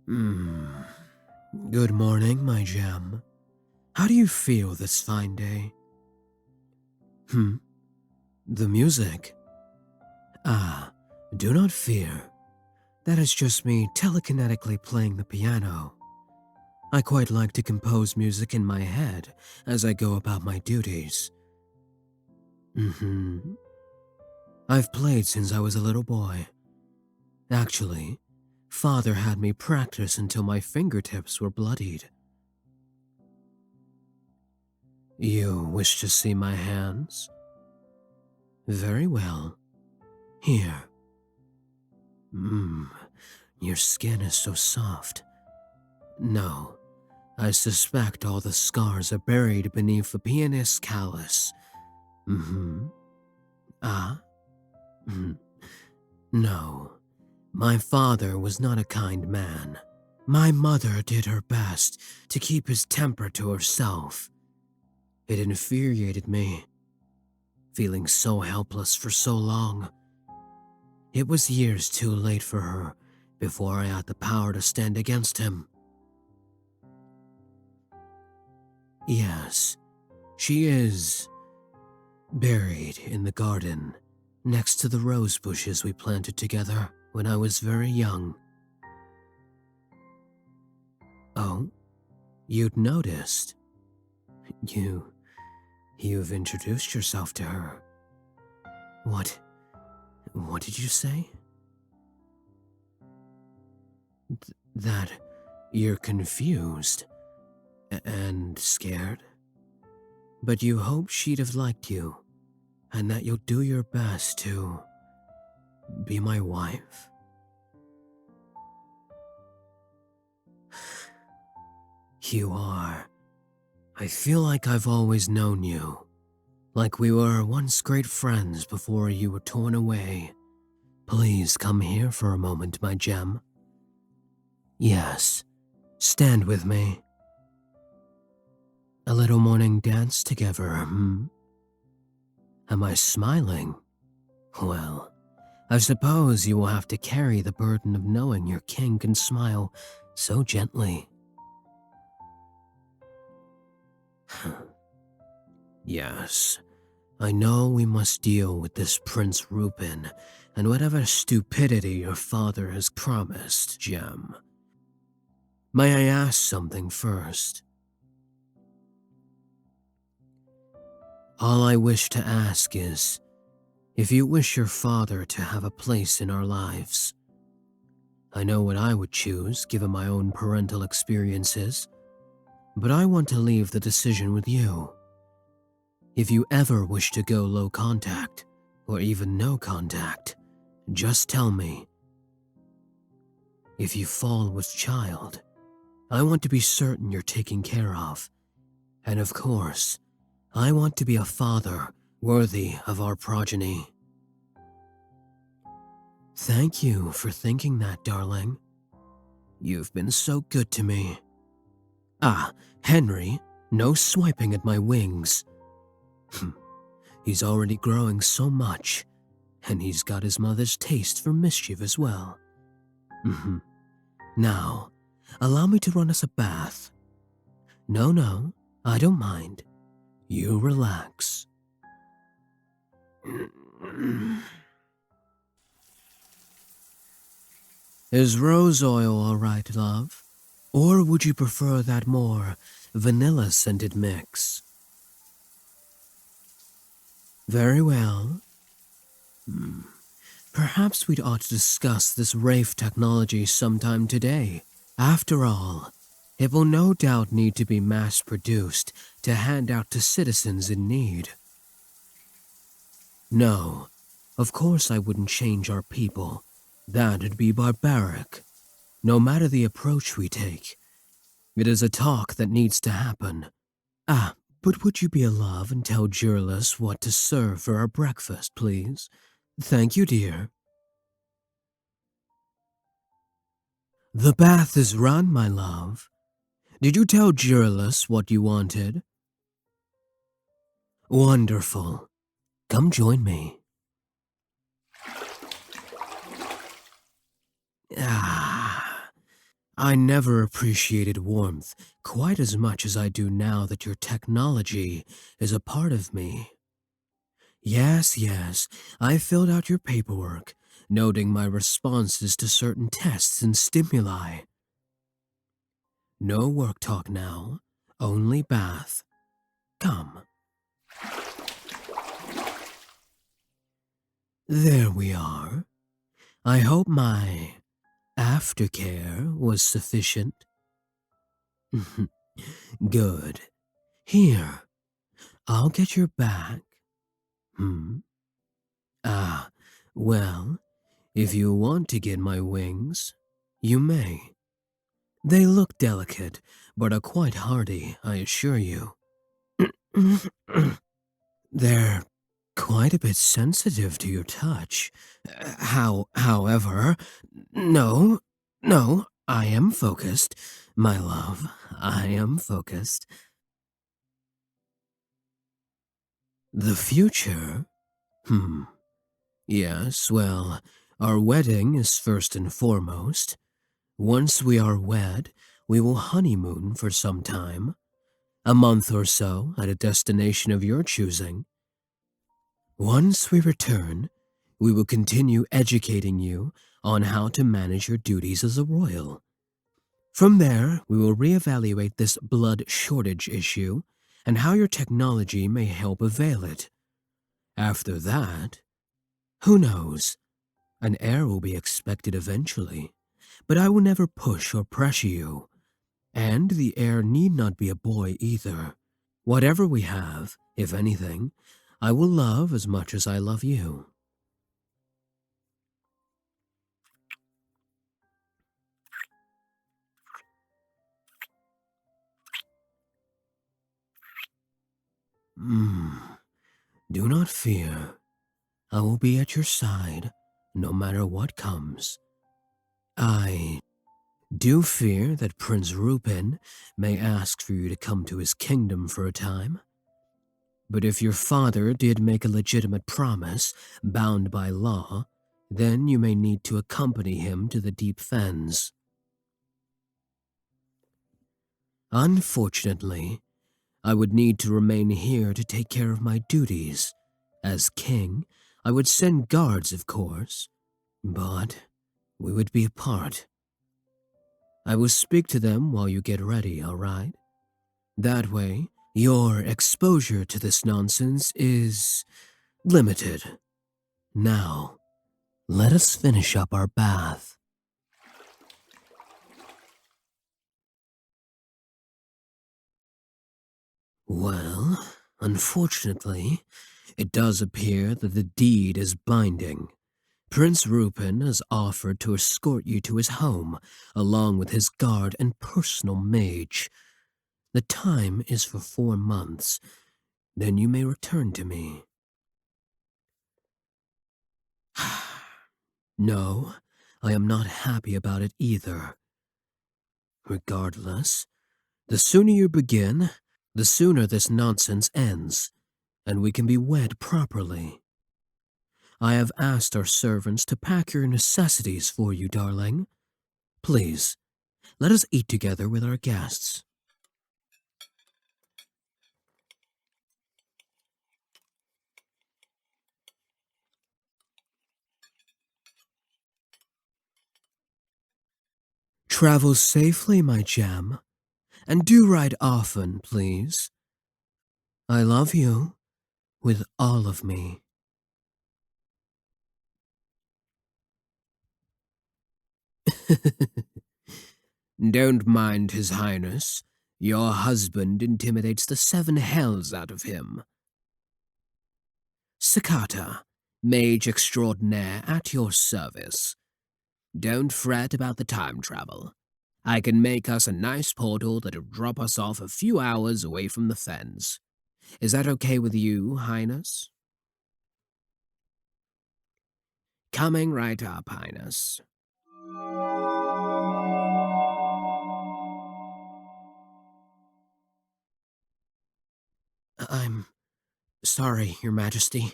Hmm. Good morning, my gem. How do you feel this fine day? The music? Ah, do not fear. That is just me telekinetically playing the piano. I quite like to compose music in my head as I go about my duties. I've played since I was a little boy. Actually, Father had me practice until my fingertips were bloodied. You wish to see my hands? Very well. Here. Your skin is so soft. No, I suspect all the scars are buried beneath the pianist's callus. Ah? No, my father was not a kind man. My mother did her best to keep his temper to herself. It infuriated me, feeling so helpless for so long. It was years too late for her before I had the power to stand against him. Yes, she is buried in the garden next to the rose bushes we planted together when I was very young. Oh, you'd noticed. You've introduced yourself to her. What did you say? That you're confused and scared? But you hope she'd have liked you, and that you'll do your best to be my wife? You are. I feel like I've always known you, like we were once great friends before you were torn away. Please come here for a moment, my gem. Yes, stand with me. A little morning dance together, Am I smiling? Well, I suppose you will have to carry the burden of knowing your king can smile so gently. Yes, I know we must deal with this Prince Rupin and whatever stupidity your father has promised, Gem. May I ask something first? All I wish to ask is, if you wish your father to have a place in our lives. I know what I would choose given my own parental experiences, but I want to leave the decision with you. If you ever wish to go low contact, or even no contact, just tell me. If you fall with child, I want to be certain you're taken care of. And of course, I want to be a father worthy of our progeny. Thank you for thinking that, darling. You've been so good to me. Ah, Henry, no swiping at my wings. He's already growing so much, and he's got his mother's taste for mischief as well. Now, allow me to run us a bath. No, I don't mind. You relax. Is rose oil all right, love? Or would you prefer that more vanilla-scented mix? Very well. Perhaps we'd ought to discuss this Wraith technology sometime today. After all, it will no doubt need to be mass-produced to hand out to citizens in need. No, of course I wouldn't change our people. That'd be barbaric. No matter the approach we take, it is a talk that needs to happen. Ah, but would you be a love and tell Jurlis what to serve for our breakfast, please? Thank you, dear. The bath is run, my love. Did you tell Jurlis what you wanted? Wonderful. Come join me. Ah, I never appreciated warmth quite as much as I do now that your technology is a part of me. Yes, I filled out your paperwork, noting my responses to certain tests and stimuli. No work talk now, only bath. Come. There we are. I hope my aftercare was sufficient. Good. Here, I'll get your back. Hmm? Ah, well, if you want to get my wings, you may. They look delicate, but are quite hardy, I assure you. They're quite a bit sensitive to your touch. However, no, no, I am focused. My love, I am focused. The future? Hmm. Yes, well, our wedding is first and foremost. Once we are wed, we will honeymoon for some time. A month or so at a destination of your choosing. Once we return, we will continue educating you on how to manage your duties as a royal. From there, we will reevaluate this blood shortage issue and how your technology may help avail it. After that, who knows? An heir will be expected eventually, but I will never push or pressure you. And the heir need not be a boy either. Whatever we have, if anything, I will love as much as I love you. Do not fear. I will be at your side, no matter what comes. I do fear that Prince Rupin may ask for you to come to his kingdom for a time. But if your father did make a legitimate promise, bound by law, then you may need to accompany him to the deep fens. Unfortunately, I would need to remain here to take care of my duties. As king, I would send guards, of course, but we would be apart. I will speak to them while you get ready, all right? That way, your exposure to this nonsense is limited. Now, let us finish up our bath. Well, unfortunately, it does appear that the deed is binding. Prince Rupin has offered to escort you to his home, along with his guard and personal mage. The time is for 4 months. Then you may return to me. No, I am not happy about it either. Regardless, the sooner you begin, the sooner this nonsense ends, and we can be wed properly. I have asked our servants to pack your necessities for you, darling. Please, let us eat together with our guests. Travel safely, my gem, and do ride often, please. I love you with all of me. Don't mind His Highness. Your husband intimidates the 7 hells out of him. Sakata, mage extraordinaire at your service. Don't fret about the time travel. I can make us a nice portal that'll drop us off a few hours away from the fens. Is that okay with you, Highness? Coming right up, Highness. I'm sorry, Your Majesty.